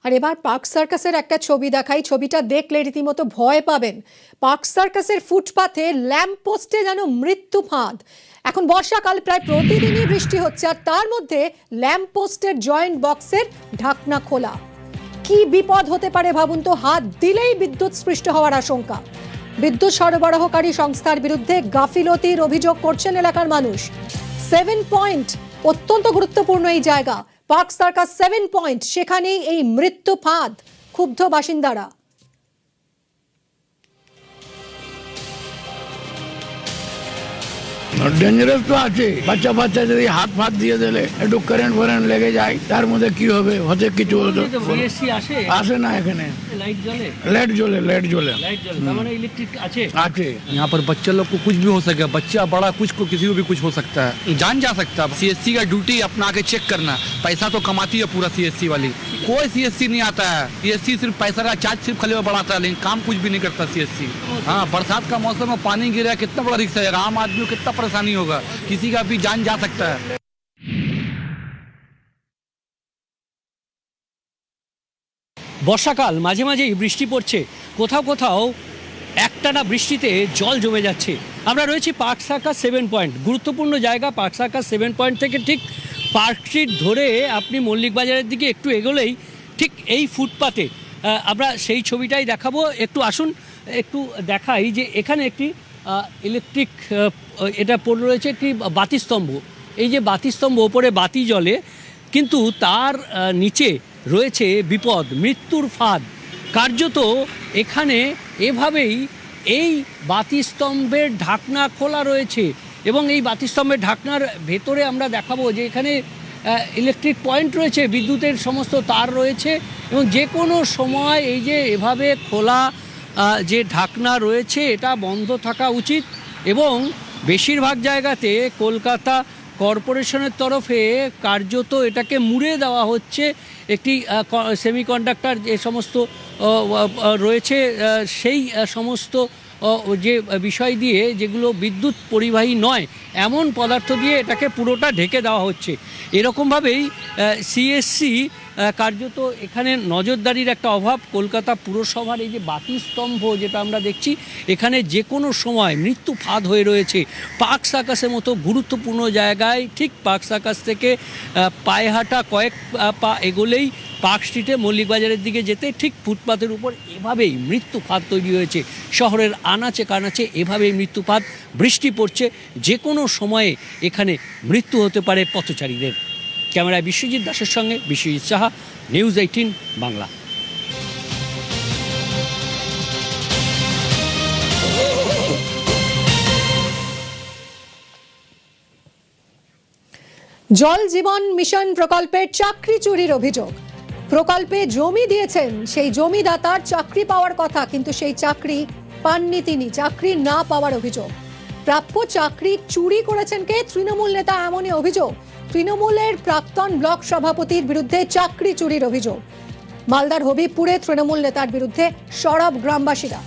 আর এবার পার্ক সার্কাসের একটা ছবি দেখাই, ছবিটা দেখলে রীতিমতো ভয় পাবেন। পার্ক সার্কাসের ফুটপাথে ল্যাম্প পোস্টে যেন মৃত্যু ফাঁদ। এখন বর্ষাকাল, প্রায় প্রতিদিনই বৃষ্টি হচ্ছে, আর তার মধ্যে ল্যাম্প পোস্টের জয়েন্ট বক্সের ঢাকনা খোলা। কি বিপদ হতে পারে ভাবুন তো, হাত দিলেই বিদ্যুৎ স্পৃষ্ট হওয়ার আশঙ্কা। বিদ্যুৎ সরবরাহকারী সংস্থার বিরুদ্ধে গাফিলতির অভিযোগ করছেন এলাকার মানুষ। 7 পয়েন্ট অত্যন্ত গুরুত্বপূর্ণ এই জায়গা, পার্ক সার্কাস 7 পয়েন্ট, সেখানেই এই মৃত্যু ফাঁদ। ক্ষুব্ধ বাসিন্দারা। ডেঞ্জারাস তো আছে, বাচ্চা বাচ্চা যদি হাত ফাত দিয়ে দিলে একটু কারেন্ট ফারেন্ট লেগে যায়, তার মধ্যে কি হবে, হতে কিছু আসে না। এখানে लाइट जोले इलेक्ट्रिक आचे। यहाँ पर बच्चे लोग को कुछ भी हो सके, बच्चा बड़ा कुछ को किसी को भी कुछ हो सकता है, जान जा सकता है। सीएससी का ड्यूटी अपना आके चेक करना, पैसा तो कमाती है पूरा सीएससी वाली। कोई सीएससी नहीं आता है, सीएससी सिर्फ पैसा का चार्ज सिर्फ खाली बढ़ाता है, लेकिन काम कुछ भी नहीं करता सीएससी। हाँ, बरसात का मौसम में पानी गिरा, कितना बड़ा रिस्क है, आम आदमी को कितना परेशानी होगा, किसी का भी जान जा सकता है। বর্ষাকাল, মাঝে মাঝেই বৃষ্টি পড়ছে, কোথাও কোথাও একটানা বৃষ্টিতে জল জমে যাচ্ছে। আমরা রয়েছি পার্ক সার্কাস 7 পয়েন্ট, গুরুত্বপূর্ণ জায়গা। পার্ক সার্কাস 7 পয়েন্ট থেকে ঠিক পার্ক স্ট্রিট ধরে আপনি মল্লিক বাজারের দিকে একটু এগোলেই ঠিক এই ফুটপাতে আমরা সেই ছবিটাই দেখাবো। একটু আসুন, একটু দেখাই যে এখানে একটি ইলেকট্রিক এটা পড়ে রয়েছে, একটি বাতিস্তম্ভ। এই যে বাতিস্তম্ভ, ওপরে বাতি জ্বলে, কিন্তু তার নিচে রয়েছে বিপদ, মৃত্যুর ফাঁদ। কার্যত এখানে এভাবেই এই বাতিস্তম্ভের ঢাকনা খোলা রয়েছে, এবং এই বাতিস্তম্ভের ঢাকনার ভেতরে আমরা দেখাবো যে এখানে ইলেকট্রিক পয়েন্ট রয়েছে, বিদ্যুতের সমস্ত তার রয়েছে, এবং যে কোনো সময় এই যে এভাবে খোলা যে ঢাকনা রয়েছে এটা বন্ধ থাকা উচিত। এবং বেশিরভাগ জায়গাতে কলকাতা কর্পোরেশনের তরফে কার্যত এটাকে মুড়ে দেওয়া হচ্ছে। একটি সেমিকন্ডাক্টর যে সমস্ত রয়েছে সেই সমস্ত যে বিষয় দিয়ে, যেগুলো বিদ্যুৎ পরিবাহী নয় এমন পদার্থ দিয়ে এটাকে পুরোটা ঢেকে দেওয়া হচ্ছে। এরকমভাবেই সিএসসি কার্যত এখানে নজরদারির একটা অভাব। কলকাতা পুরসভার এই যে বাতিস্তম্ভ যেটা আমরা দেখছি, এখানে যে কোনো সময় মৃত্যু ফাঁদ হয়ে রয়েছে। পার্ক সার্কাসের মতো গুরুত্বপূর্ণ জায়গায়, ঠিক পার্ক সার্কাস থেকে পায়ে হাঁটা কয়েক পা এগোলেই পার্ক স্ট্রিটে মল্লিক বাজারের দিকে যেতে ঠিক ফুটপাথের উপর এভাবেই মৃত্যু ফাঁদ তৈরি হয়েছে। শহরের আনাচে কানাচে এভাবেই মৃত্যু ফাঁদ। বৃষ্টি পড়ছে, যে কোনো সময়ে এখানে মৃত্যু হতে পারে পথচারীদের। ক্যামেরায় বিশ্বজিৎ দাসের সঙ্গে বিশ্বজিৎ সাহা, নিউজ 18 বাংলা। জল জীবন মিশন প্রকল্পের চাকরি চুরির অভিযোগ। প্রকল্পে জমি দিয়েছেন সেই জমিদাতার চাকরি পাওয়ার কথা, কিন্তু সেই চাকরি পাননি তিনি। চাকরি না পাওয়ার অভিযোগ। প্রাপ্য চাকরি চুরি করেছেন কে? তৃণমূল নেতা, এমনই অভিযোগ। তৃণমূলের প্রাক্তন ব্লক সভাপতির বিরুদ্ধে চাকরি চুরির অভিযোগ। মালদার হবিবপুরে তৃণমূল নেতার বিরুদ্ধে সরব গ্রামবাসীরা।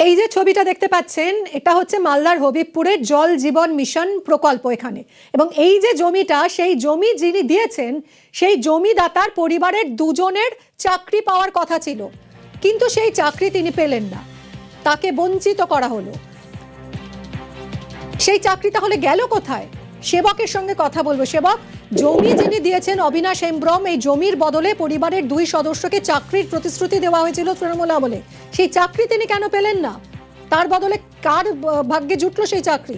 এই যে ছবিটা দেখতে পাচ্ছেন, এটা হচ্ছে মালদার হবিবপুরের জল জীবন মিশন প্রকল্প এখানে। এবং এই যে জমিটা, সেই জমি যিনি দিয়েছেন সেই জমিদাতার পরিবারের দুজনের চাকরি পাওয়ার কথা ছিল, কিন্তু সেই চাকরি তিনি পেলেন না, তাকে বঞ্চিত করা হলো। সেই চাকরি তাহলে গেল কোথায়? সেবকের সঙ্গে কথা বলবো। সেবক, জমি যিনি দিয়েছেন অবিনাশ হেমব্রম, এই জমির বদলে পরিবারের 2 সদস্যকে চাকরির প্রতিশ্রুতি দেওয়া হয়েছিল তৃণমূল আমলে, সেই চাকরি তিনি কেন পেলেন না? তার বদলে কার ভাগ্যে জুটলো সেই চাকরি?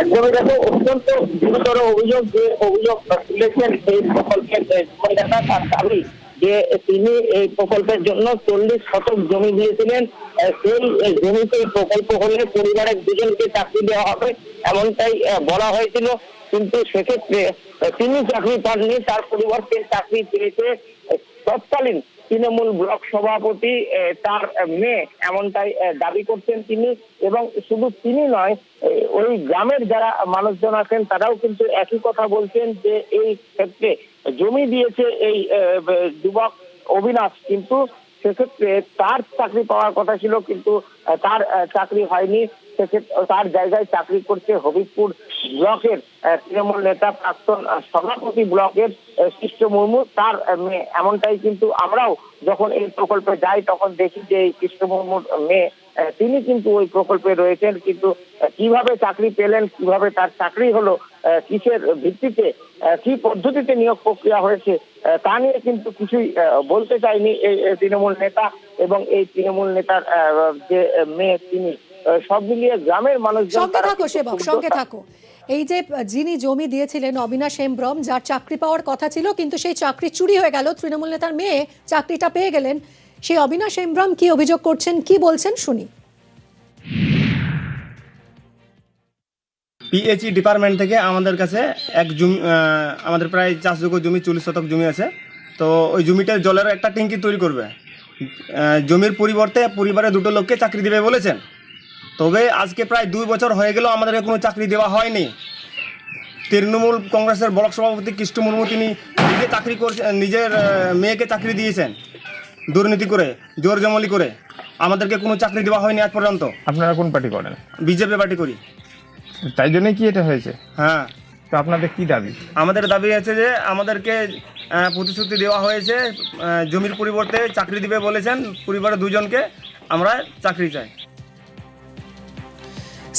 একদমই দেখো, অত্যন্ত গুরুতর অভিযোগ যে অভিযোগ তুলেছেন এই প্রকল্পের তার দাবি যে তিনি এই প্রকল্পের জন্য 40 শতক জমি দিয়েছিলেন। সেই জমিতে প্রকল্প হলে পরিবারের 2জনকে চাকরি দেওয়া হবে এমনটাই বলা হয়েছিল, কিন্তু সেক্ষেত্রে তিনি চাকরি পাননি, তার পরিবর্তে চাকরি পেয়েছে তৎকালীন তৃণমূল ব্লক সভাপতি তার মেয়ে, এমনটাই দাবি করছেন তিনি। এবং শুধু তিনি নয়, ওই গ্রামের যারা মানুষজন আছেন তারাও কিন্তু একই কথা বলছেন যে এই ক্ষেত্রে জমি দিয়েছে এই যুবক অবিনাশ, কিন্তু সেক্ষেত্রে তার চাকরি পাওয়ার কথা ছিল, কিন্তু তার চাকরি হয়নি। সেক্ষেত্রে তার জায়গায় চাকরি করছে হবিবপুর ব্লকের তৃণমূল নেতা, প্রাক্তন সভাপতি ব্লকের কৃষ্ণ মুর্মু, তার মেয়ে। এমনটাই কিন্তু আমরাও যখন এই প্রকল্পে যাই তখন দেখি যে এই কৃষ্ণ মুর্মুর মেয়ে তিনি কিন্তু ওই প্রকল্পে রয়েছেন। কিন্তু কিভাবে চাকরি পেলেন, কিভাবে তার চাকরি হলো, কিসের ভিত্তিতে, কি পদ্ধতিতে নিয়োগ প্রক্রিয়া হয়েছে, তা নিয়ে কিন্তু কিছুই বলতে চাইনি এই তৃণমূল নেতা এবং এই তৃণমূল নেতার যে মেয়ে তিনি। সব মিলিয়ে গ্রামের মানুষজন সঙ্গে থাকো সেবক, সঙ্গে থাকো। এই যে যিনি জমি দিয়েছিলেন অবিনাশ হেমব্রম, যার চাকরি পাওয়ার কথা ছিল কিন্তু সেই চাকরি চুরি হয়ে গেল, তৃণমূল নেতার মেয়ে চাকরিটা পেয়ে গেলেন, সেই অবিনাশ হেমব্রম কি অভিযোগ করছেন, কি বলছেন শুনি। পিএইচই ডিপার্টমেন্ট থেকে আমাদের কাছে এক জমি, আমাদের প্রায় চাষযোগ্য জমি 40 শতক জমি আছে। তো ওই জমিটার জলের একটা ট্যাঙ্কি তৈরি করবে। জমির পরিবর্তে পরিবারে 2টো লোককে চাকরি দেবে বলেছেন। তবে আজকে প্রায় 2 বছর হয়ে গেল আমাদেরকে কোনো চাকরি দেওয়া হয়নি। তৃণমূল কংগ্রেসের ব্লক সভাপতি কৃষ্ণ মুর্মু তিনি নিজে চাকরি করছেন, নিজের মেয়েকে চাকরি দিয়েছেন দুর্নীতি করে, জোর জমলি করে। আমাদেরকে কোনো চাকরি দেওয়া হয়নি আজ পর্যন্ত। আপনারা কোন পার্টি করেন? বিজেপি পার্টি করি। তাই জন্যই কি এটা হয়েছে? হ্যাঁ। তো আপনাদের কি দাবি? আমাদের দাবি আছে যে আমাদেরকে প্রতিশ্রুতি দেওয়া হয়েছে, জমির পরিবর্তে চাকরি দিবে বলেছেন পরিবারের 2 জনকে। আমরা চাকরি চাই।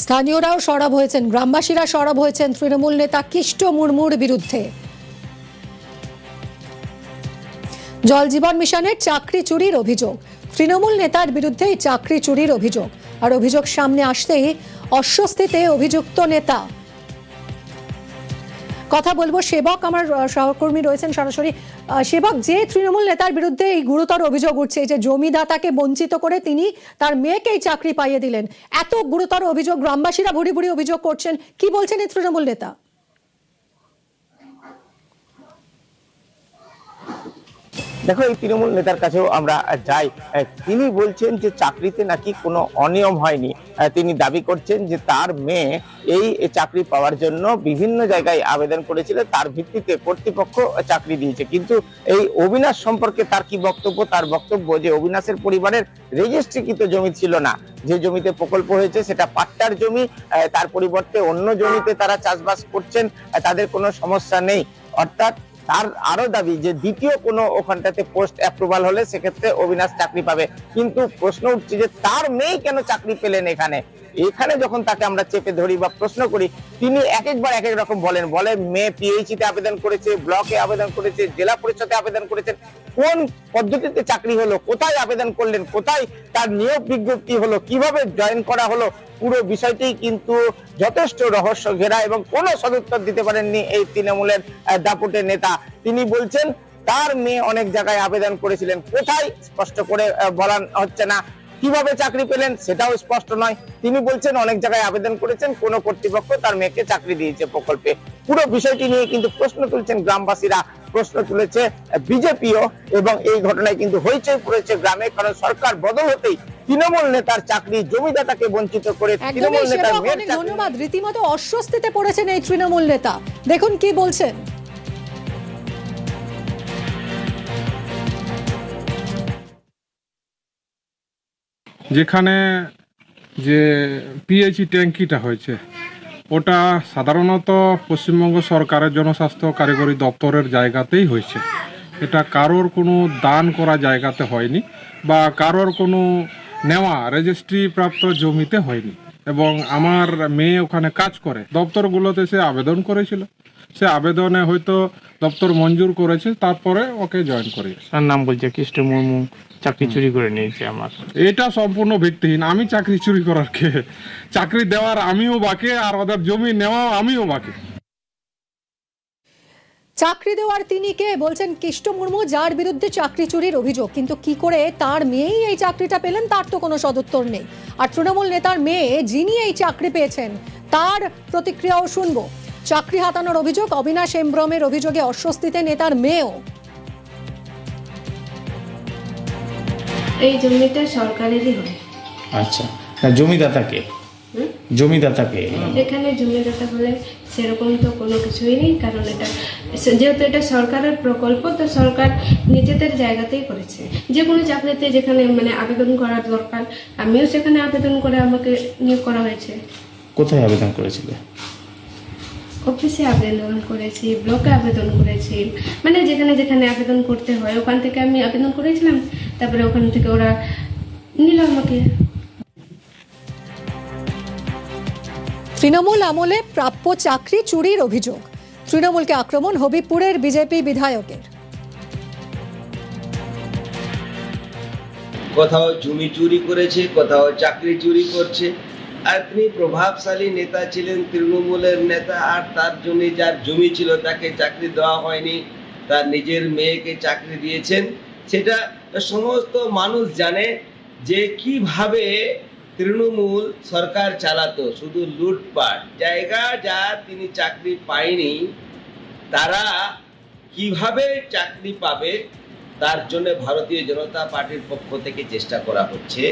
স্থানীয়রাও সরব হয়েছেন, গ্রামবাসীরা সরব হয়েছেন তৃণমূল নেতা কৃষ্ণ মুর্মুর বিরুদ্ধে। জল জীবন মিশনের চাকরি চুরির অভিযোগ, তৃণমূল নেতার বিরুদ্ধে চাকরি চুরির অভিযোগ, আর অভিযোগ সামনে আসতেই অস্বস্তিতে অভিযুক্ত নেতা। কথা বলবো সেবক, আমার সহকর্মী রয়েছেন সরাসরি। সেবক, যে তৃণমূল নেতার বিরুদ্ধে এই গুরুতর অভিযোগ উঠছে যে জমিদাতাকে বঞ্চিত করে তিনি তার মেয়েকেই চাকরি পাইয়ে দিলেন, এত গুরুতর অভিযোগ, গ্রামবাসীরা ভুরি ভুরি অভিযোগ করছেন, কি বলছেন এই তৃণমূল নেতা? দেখো, এই তৃণমূল নেতার কাছেও আমরা যাই। তিনি বলছেন যে চাকরিতে নাকি কোনো অনিয়ম হয়নি। তিনি দাবি করছেন যে তার মেয়ে এই চাকরি পাওয়ার জন্য বিভিন্ন জায়গায় আবেদন করেছিল, তার ভিত্তিতে কর্তৃপক্ষ চাকরি দিয়েছে। কিন্তু এই অবিনাশ সম্পর্কে তার কি বক্তব্য? তার বক্তব্য যে অবিনাশের পরিবারের রেজিস্ট্রিকৃত জমি ছিল না, যে জমিতে প্রকল্প হয়েছে সেটা পাট্টার জমি, তার পরিবর্তে অন্য জমিতে তারা চাষবাস করছেন, তাদের কোনো সমস্যা নেই। অর্থাৎ তার আরো দাবি যে দ্বিতীয় কোনো ওখানটাতে পোস্ট অ্যাপ্রুভাল হলে সেক্ষেত্রে অবিনাশ চাকরি পাবে। কিন্তু প্রশ্ন উঠছে যে তার মেয়ে কেন চাকরি পেলেন এখানে? এখানে যখন তাকে আমরা চেপে ধরি বা প্রশ্ন করি, তিনি একবার এক এক রকম বলে মেয়ে পিএইচিতে আবেদন করেছে, ব্লকে আবেদন করেছে, জেলা পরিষদে আবেদন করেছেন। কোন পদ্ধতিতে চাকরি হলো, কোথায় আবেদন করলেন, কোথায় তার নিয়োগ বিজ্ঞপ্তি হলো, কিভাবে জয়েন করা হলো, পুরো বিষয়টি কিন্তু যথেষ্ট রহস্য ঘেরা এবং কোনো সদুত্তর দিতে পারেননি এই তৃণমূলের দাপুটে নেতা। তিনি বলছেন তার মেয়ে অনেক জায়গায় আবেদন করেছিলেন, কোথায় স্পষ্ট করে বলা হচ্ছে না। কিভাবে চাকরি পেলেন সেটাও স্পষ্ট নয়। তিনি বলছেন অনেক জায়গায় আবেদন করেছেন, কোন কর্তৃপক্ষ তার মেয়েকে চাকরি দিয়েছে প্রকল্পে। পুরো বিষয়টি নিয়ে কিন্তু প্রশ্ন তুলছেন গ্রামবাসীরা, প্রশ্ন তুলেছে বিজেপিও, এবং এই ঘটনায় কিন্তু হইচই পড়েছে গ্রামে। কারণ সরকার বদল হতেই তৃণমূল নেতার চাকরি জমিদাতাকে বঞ্চিত করে তৃণমূল নেতার মেয়ের চাকরি। ধন্যবাদ। রীতিমতো অস্বস্তিতে পড়েছেন এই তৃণমূল নেতা, দেখুন কি বলছেন। যেখানে যে পিএইচই ট্যাঙ্কিটা হয়েছে ওটা সাধারণত পশ্চিমবঙ্গ সরকারের জনস্বাস্থ্য কারিগরি দপ্তরের জায়গাতেই হয়েছে। এটা কারোর কোনো দান করা জায়গাতে হয়নি বা কারোর কোনো নেওয়া রেজিস্ট্রি প্রাপ্ত জমিতে হয়নি। এবং আমার মেয়ে ওখানে কাজ করে, দপ্তরগুলোতে সে আবেদন করেছিল, সে আবেদনে হয়তো দপ্তর মঞ্জুর করেছে, তারপরে ওকে জয়েন করিয়েছে। তার নাম বলছে কৃষ্ণ মুর্মু চাকরি চুরি করে নিয়েছে আমার। এটা সম্পূর্ণ ভিত্তিহীন। আমি চাকরি চুরি করার কে? চাকরি দেওয়ার আমিও বাকি, আর ওদের জমি নেওয়াও আমিও বাকি। চাকরি দেওয়ার তিনি কে? বলছেন কৃষ্ণ মুর্মু, যার বিরুদ্ধে চাকরি চুরির অভিযোগ। কিন্তু কি করে তার মেয়েই এই চাকরিটা পেলেন তার তো কোনো সদুত্তর নেই। আর তৃণমূল নেতার মেয়ে যিনি এই চাকরি পেয়েছেন তার প্রতিক্রিয়াও শুনবো। চাকরি হাতানোর অভিযোগ, অবিনাশ হেমব্রমের অভিযোগে অস্বস্তিতে নেতার মেয়েও। এই জমিটা সরকারেরই হয়। আচ্ছা, জমিদাতা কে? জমিদাতাকে? এখানে জমিদাতা বলে সেরকম তো কোনো কিছুই নেই, কারণ এটা যেহেতু এটা সরকারের প্রকল্প, তো সরকার নিজেদের জায়গাতেই করেছে। যে কোনো চাকরিতে যেখানে মানে আবেদন করার দরকার, আমিও সেখানে আবেদন করে আমাকে নিয়োগ করা হয়েছে। কোথায় আবেদন করেছিলে? অফিসে আবেদন করেছি, ব্লকে আবেদন করেছি, মানে যেখানে যেখানে আবেদন করতে হয় ওখান থেকে আমি আবেদন করেছিলাম, তারপরে ওখান থেকে ওরা নিল আমাকে। তৃণমূল আমলে প্রাপ্য চাকরি চুরির অভিযোগ, তৃণমূলকে আক্রমণ হবিপুরের বিজেপি বিধায়কের। কোথাও জমি চুরি করেছে, কোথাও চাকরি চুরি করছে। আর তিনি প্রভাবশালী নেতা ছিলেন, তৃণমূলের নেতা, আর তার জন্য যার জমি ছিল তাকে চাকরি দেওয়া হয়নি, তার নিজের মেয়েকে চাকরি দিয়েছেন। সেটা সমস্ত মানুষ জানে যে কিভাবে তৃণমূল সরকার চালাতো, শুধু লুটপাট। জায়গা যা তিনি চাকরি পায়নি তারা কিভাবে চাকরি পাবে তার জন্য ভারতীয় জনতা পার্টির পক্ষ থেকে চেষ্টা করা হচ্ছে।